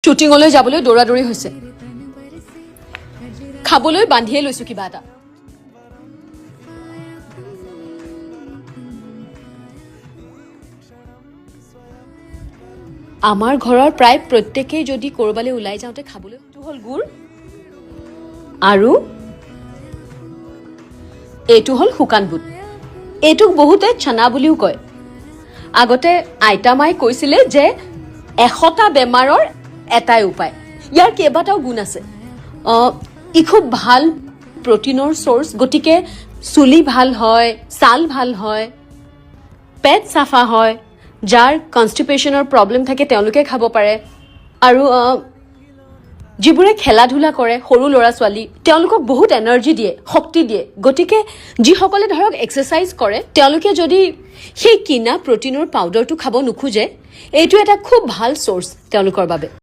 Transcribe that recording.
শ্বুটিঙলৈ যাবলৈ দৌৰাদৌৰি হৈছে খাবলৈ বান্ধিয়ে লৈছো কিবা এটা আমাৰ ঘৰৰ প্ৰায় প্ৰত্যেকেই যদি কৰবালৈ ওলাই যাওঁতে খাবলৈ হল গুড় আৰু এইটো হল শুকান বুট এইটোক বহুতে চনা বুলিও কয় আগতে আইতা মাই কৈছিলে যে 100টা বেমাৰৰ এটাই উপায় ইয়াৰ কেইবাটাও গুণ আছে ই খুব ভাল প্ৰটিনৰ সোৰ্স গতিকে চুলি ভাল হয় ছাল ভাল হয় পেট সাফা হয় যাৰ কনষ্টিপেশনৰ প্ৰবলেম থাকে তেওঁলোকে খাব পাৰে আৰু যিবোৰে খেলা ধুলা কৰে সৰু লৰা ছোৱালী তেওঁলোকক বহুত এনাৰ্জি দিয়ে শক্তি দিয়ে গতিকে যিসকলে ধৰক এক্সাৰসাইজ কৰে তেওঁলোকে যদি সেই কিনা প্ৰটিনৰ পাউডাৰটো খাব নোখোজে এইটো এটা খুব ভাল সোৰ্স তেওঁলোকৰ বাবে